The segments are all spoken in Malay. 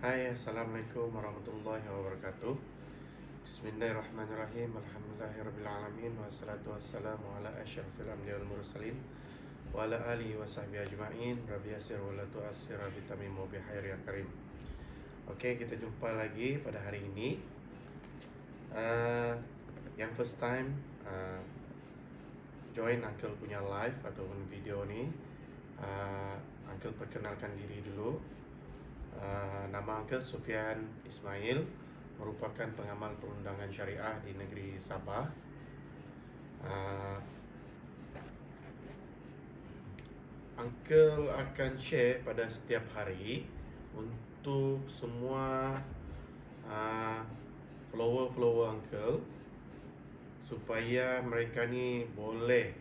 Hai, Assalamualaikum warahmatullahi wabarakatuh. Bismillahirrahmanirrahim. Alhamdulillahirrabbilalamin. Wassalatu wassalamu ala asyrafil anbiya wal mursalin wa ala alihi wa sahbihi ajma'in. Rabbi yassir wa la tu'assir bi tamim wa bi khair ya karim. Oke, kita jumpa lagi pada hari ini. Yang first time join Uncle punya live ataupun video ni, Uncle perkenalkan diri dulu. Nama Uncle Sufyan Ismail, merupakan pengamal perundangan syariah di negeri Sabah. Uncle akan share pada setiap hari untuk semua follower Uncle, supaya mereka ni boleh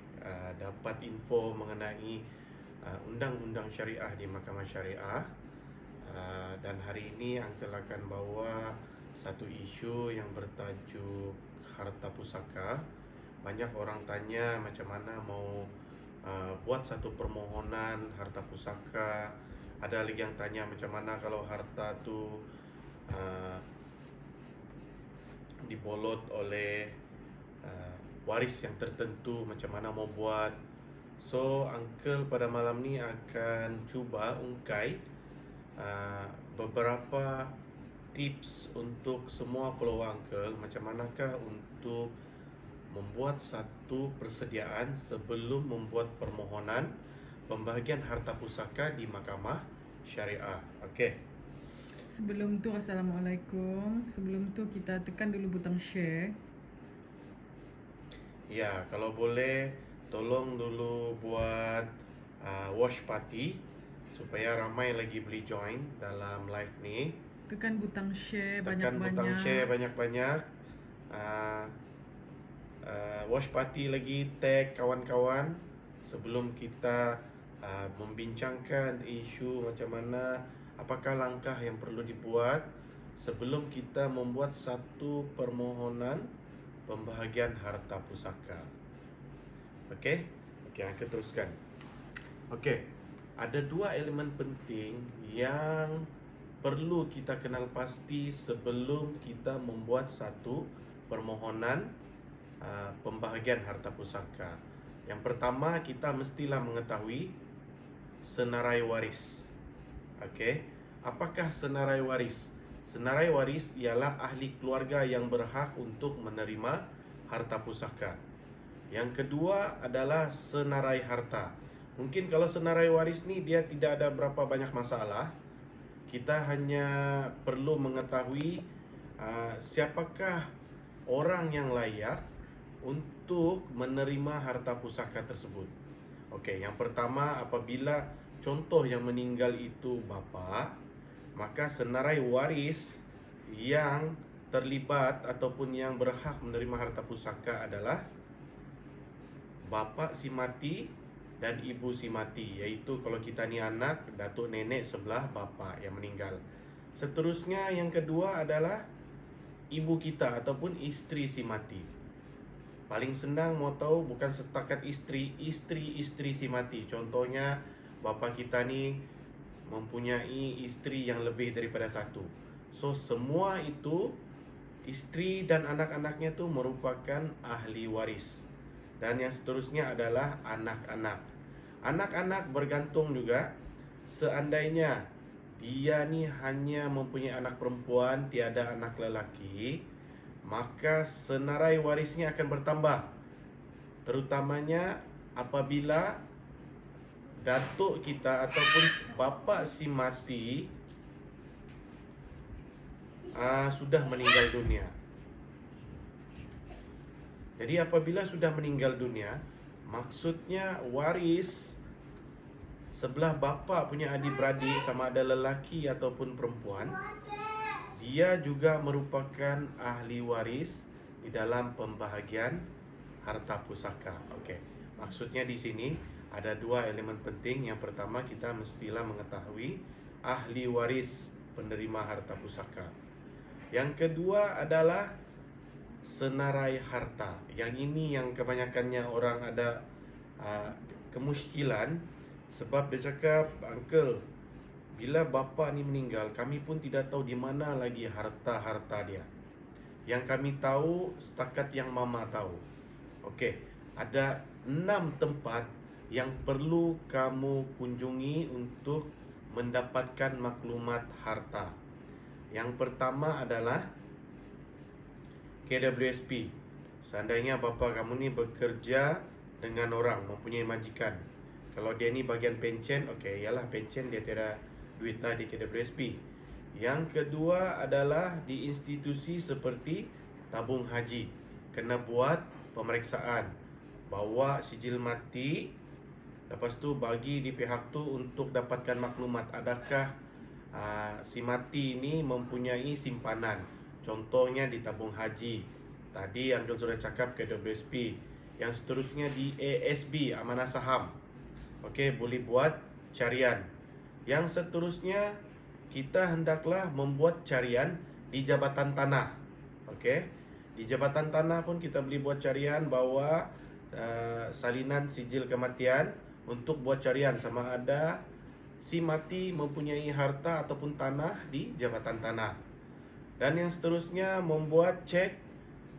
dapat info mengenai undang-undang syariah di Mahkamah Syariah. Dan hari ini Uncle akan bawa satu isu yang bertajuk harta pusaka. Banyak orang tanya macam mana mau buat satu permohonan harta pusaka. Ada lagi yang tanya macam mana kalau harta tu dibolot oleh waris yang tertentu, macam mana mau buat. So Uncle pada malam ni akan cuba ungkai beberapa tips untuk semua follower Uncle, macam manakah untuk membuat satu persediaan sebelum membuat permohonan pembahagian harta pusaka di Mahkamah Syariah. Okey. Sebelum tu, Assalamualaikum. Sebelum tu kita tekan dulu butang share. Ya, kalau boleh tolong dulu buat watch party supaya ramai lagi boleh join dalam live ni. Tekan butang share Tekan banyak-banyak. butang share banyak-banyak. Watch party lagi, tag kawan-kawan sebelum kita membincangkan isu macam mana, apakah langkah yang perlu dibuat sebelum kita membuat satu permohonan pembahagian harta pusaka. Okey? Okey, Uncle teruskan. Okey. Ada dua elemen penting yang perlu kita kenal pasti sebelum kita membuat satu permohonan pembahagian harta pusaka. Yang pertama, kita mestilah mengetahui senarai waris. Okey, apakah senarai waris? Senarai waris ialah ahli keluarga yang berhak untuk menerima harta pusaka. Yang kedua adalah senarai harta. Mungkin kalau senarai waris ni dia tidak ada berapa banyak masalah. Kita hanya perlu mengetahui siapakah orang yang layak untuk menerima harta pusaka tersebut. Okey, yang pertama, apabila contoh yang meninggal itu bapa, maka senarai waris yang terlibat ataupun yang berhak menerima harta pusaka adalah bapa si mati dan ibu si mati, iaitu kalau kita ni anak, datuk nenek sebelah bapa yang meninggal. Seterusnya yang kedua adalah ibu kita ataupun isteri si mati. Paling senang mau tahu bukan setakat isteri si mati. Contohnya bapa kita ni mempunyai isteri yang lebih daripada satu. So semua itu, isteri dan anak-anaknya tu merupakan ahli waris. Dan yang seterusnya adalah anak-anak. Anak-anak bergantung juga. Seandainya dia ni hanya mempunyai anak perempuan, tiada anak lelaki, maka senarai warisnya akan bertambah. Terutamanya apabila datuk kita ataupun bapa si mati sudah meninggal dunia. Jadi apabila sudah meninggal dunia, maksudnya waris sebelah bapa punya adik-beradik, sama ada lelaki ataupun perempuan, dia juga merupakan ahli waris di dalam pembahagian harta pusaka. Okey. Maksudnya di sini ada dua elemen penting. Yang pertama, kita mestilah mengetahui ahli waris penerima harta pusaka. Yang kedua adalah senarai harta. Yang ini yang kebanyakannya orang ada kemusykilan, sebab dia cakap, "Uncle, bila bapa ni meninggal, kami pun tidak tahu di mana lagi harta-harta dia. Yang kami tahu setakat yang mama tahu. Okey, ada 6 tempat yang perlu kamu kunjungi untuk mendapatkan maklumat harta. Yang pertama adalah KWSP. Seandainya bapa kamu ni bekerja dengan orang, mempunyai majikan. Kalau dia ni bagian pencen, okey, ialah pencen dia tiada duit lah di KWSP. Yang kedua adalah di institusi seperti tabung haji. Kena buat pemeriksaan, bawa sijil mati, lepas tu bagi di pihak tu untuk dapatkan maklumat adakah si mati ini mempunyai simpanan. Contohnya di tabung haji. Tadi Uncle sudah cakap KWSP. Yang seterusnya di ASB, Amanah Saham. Okey, boleh buat carian. Yang seterusnya kita hendaklah membuat carian di Jabatan Tanah. Okey, di Jabatan Tanah pun kita boleh buat carian, bawa salinan sijil kematian untuk buat carian sama ada si mati mempunyai harta ataupun tanah di Jabatan Tanah. Dan yang seterusnya membuat cek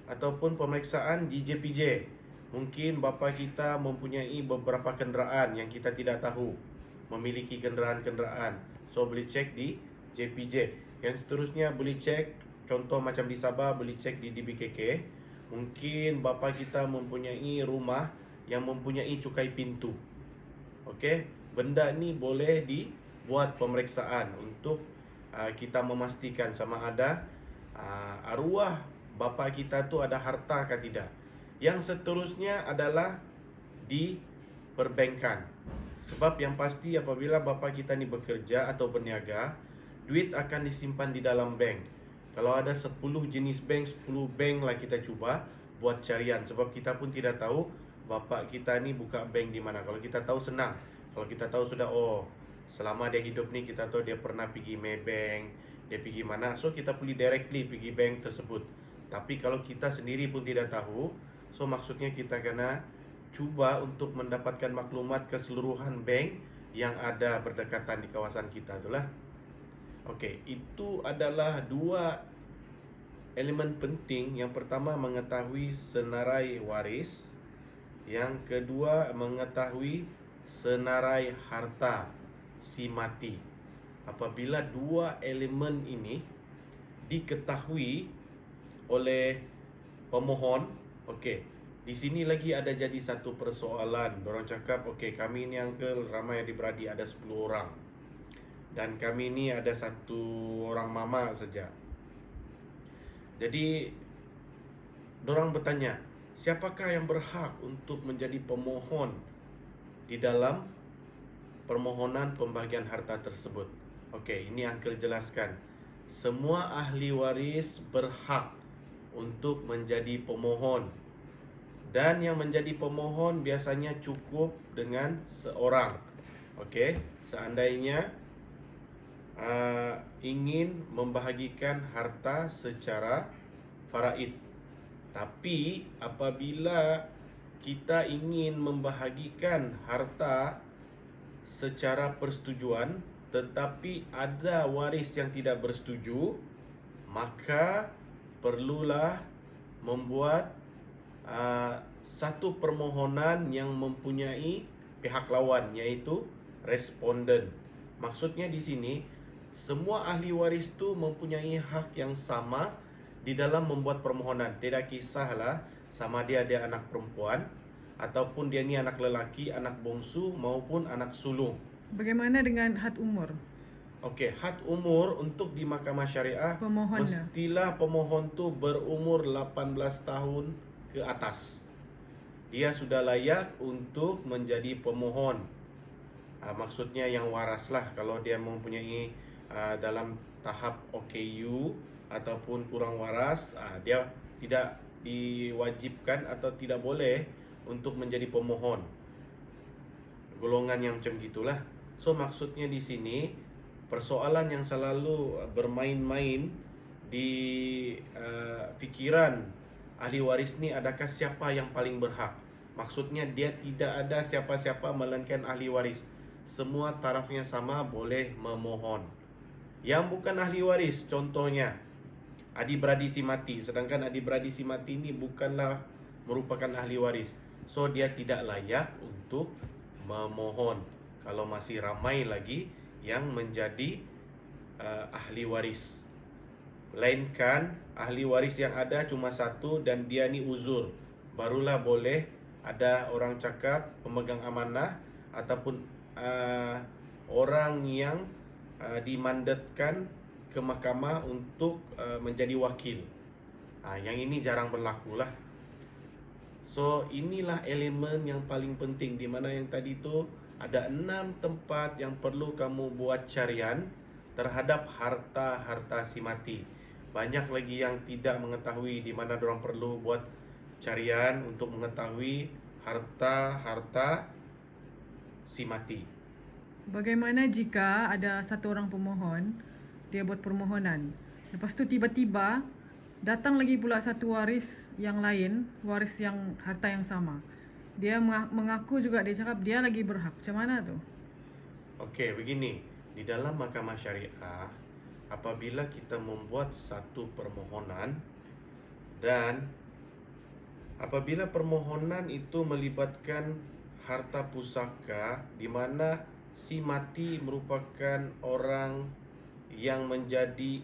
ataupun pemeriksaan di JPJ. Mungkin bapa kita mempunyai beberapa kenderaan yang kita tidak tahu, memiliki kenderaan-kenderaan. So boleh cek di JPJ. Yang seterusnya boleh cek, contoh macam di Sabah boleh cek di DBKK. Mungkin bapa kita mempunyai rumah yang mempunyai cukai pintu. Okey, benda ni boleh dibuat pemeriksaan untuk kita memastikan sama ada arwah bapa kita tu ada harta ke tidak. Yang seterusnya adalah di perbankan. Sebab yang pasti apabila bapa kita ni bekerja atau berniaga, duit akan disimpan di dalam bank. Kalau ada 10 jenis bank, 10 bank lah kita cuba buat carian. Sebab kita pun tidak tahu bapa kita ni buka bank di mana. Kalau kita tahu senang. Kalau kita tahu sudah, oh selama dia hidup ni kita tahu dia pernah pergi Maybank, dia pergi mana, so kita boleh directly pergi bank tersebut. Tapi kalau kita sendiri pun tidak tahu, so maksudnya kita kena cuba untuk mendapatkan maklumat keseluruhan bank yang ada berdekatan di kawasan kita itulah. Okey, itu adalah 2 elemen penting. Yang pertama mengetahui senarai waris, yang kedua mengetahui senarai harta si mati. Apabila 2 elemen ini diketahui oleh pemohon, okey, di sini lagi ada jadi satu persoalan. Dorang cakap, okey, kami ni uncle ramai adik-beradik, ada 10 orang. Dan kami ni ada 1 orang mama saja. Jadi dorang bertanya, siapakah yang berhak untuk menjadi pemohon di dalam permohonan pembahagian harta tersebut? Okey, ini uncle jelaskan. Semua ahli waris berhak untuk menjadi pemohon. Dan yang menjadi pemohon biasanya cukup dengan seorang. Okey, seandainya ingin membahagikan harta secara faraid. Tapi apabila kita ingin membahagikan harta secara persetujuan tetapi ada waris yang tidak bersetuju, maka perlulah membuat satu permohonan yang mempunyai pihak lawan, iaitu responden. Maksudnya di sini semua ahli waris tu mempunyai hak yang sama di dalam membuat permohonan. Tidak kisahlah sama dia anak perempuan ataupun dia ni anak lelaki, anak bongsu maupun anak sulung. Bagaimana dengan had umur? Okey, had umur untuk di mahkamah syariah Pemohon mestilah pemohon tu berumur 18 tahun ke atas. Dia sudah layak untuk menjadi pemohon. Maksudnya yang waras lah. Kalau dia mempunyai dalam tahap OKU ataupun kurang waras, dia tidak diwajibkan atau tidak boleh untuk menjadi pemohon. Golongan yang macam gitulah. So maksudnya di sini persoalan yang selalu bermain-main di fikiran ahli waris ni, adakah siapa yang paling berhak? Maksudnya dia tidak ada siapa-siapa melainkan ahli waris. semua tarafnya sama boleh memohon. Yang bukan ahli waris, contohnya adik-beradik si mati, sedangkan adik-beradik si mati ini bukanlah merupakan ahli waris, so dia tidak layak untuk memohon kalau masih ramai lagi yang menjadi ahli waris. Melainkan ahli waris yang ada cuma satu dan dia ni uzur, barulah boleh ada orang cakap pemegang amanah ataupun orang yang dimandatkan ke mahkamah untuk menjadi wakil. Yang ini jarang berlaku lah. So inilah elemen yang paling penting, di mana yang tadi tu ada 6 tempat yang perlu kamu buat carian terhadap harta-harta si mati. Banyak lagi yang tidak mengetahui di mana dorang perlu buat carian untuk mengetahui harta-harta si mati. Bagaimana jika ada satu orang pemohon, dia buat permohonan, lepas tu tiba-tiba datang lagi pula satu waris yang lain, waris yang harta yang sama. Dia mengaku juga, dia cakap dia lagi berhak. Macam mana tu? Okey, begini. Di dalam mahkamah syariah, apabila kita membuat satu permohonan dan apabila permohonan itu melibatkan harta pusaka di mana si mati merupakan orang yang menjadi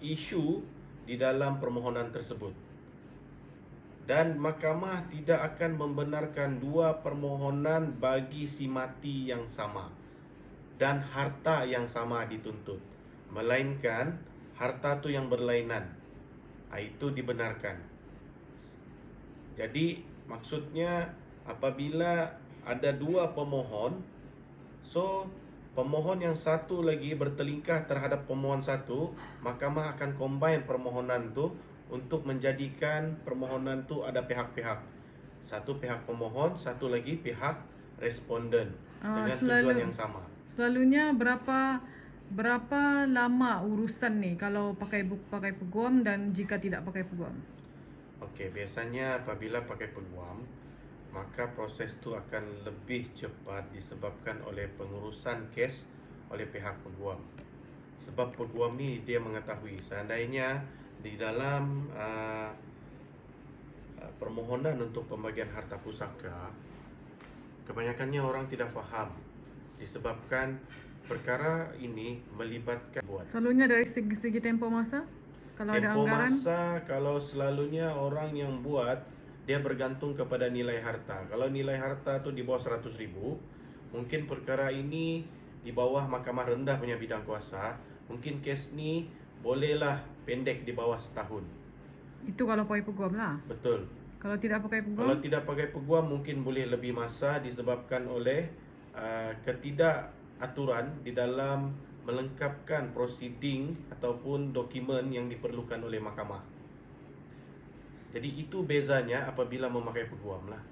isu di dalam permohonan tersebut, dan mahkamah tidak akan membenarkan dua permohonan bagi si mati yang sama dan harta yang sama dituntut, melainkan harta tu yang berlainan, itu dibenarkan. Jadi maksudnya apabila ada dua pemohon, so pemohon yang satu lagi bertelingkah terhadap pemohon satu, mahkamah akan combine permohonan tu untuk menjadikan permohonan tu ada pihak-pihak. Satu pihak pemohon, satu lagi pihak responden dengan tujuan yang sama. Selalunya berapa lama urusan ni kalau pakai peguam dan jika tidak pakai peguam? Okey, biasanya apabila pakai peguam, maka proses tu akan lebih cepat disebabkan oleh pengurusan kes oleh pihak peguam. Sebab peguam ni dia mengetahui seandainya di dalam permohonan untuk pembagian harta pusaka, kebanyakannya orang tidak faham disebabkan perkara ini melibatkan buat. Selalunya dari segi tempoh masa? Kalau ada Tempoh anggaran? masa, kalau selalunya orang yang buat, dia bergantung kepada nilai harta. Kalau nilai harta tu di bawah 100,000, mungkin perkara ini di bawah mahkamah rendah punya bidang kuasa, mungkin kes ni bolehlah pendek di bawah setahun. Itu kalau pakai peguam lah. Betul. Kalau tidak pakai peguam? Kalau tidak pakai peguam mungkin boleh lebih masa disebabkan oleh ketidakaturan di dalam melengkapkan prosiding ataupun dokumen yang diperlukan oleh mahkamah. Jadi itu bezanya apabila memakai peguam lah.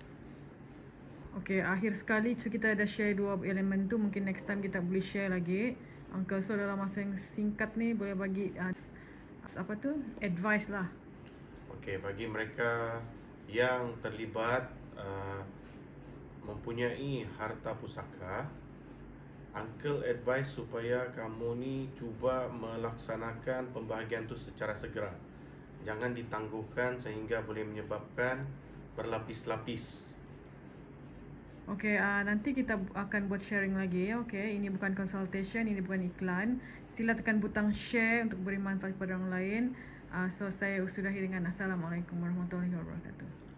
Okey, akhir sekali kita ada share dua elemen tu, mungkin next time kita boleh share lagi. Uncle so dalam masa yang singkat ni boleh bagi advice lah. Okey, bagi mereka yang terlibat mempunyai harta pusaka, Uncle advice supaya kamu ni cuba melaksanakan pembahagian tu secara segera. Jangan ditangguhkan sehingga boleh menyebabkan berlapis-lapis. Okey, nanti kita akan buat sharing lagi ya. Okey, ini bukan consultation, ini bukan iklan. Sila tekan butang share untuk beri manfaat kepada orang lain. So saya sudahi dengan Assalamualaikum warahmatullahi wabarakatuh.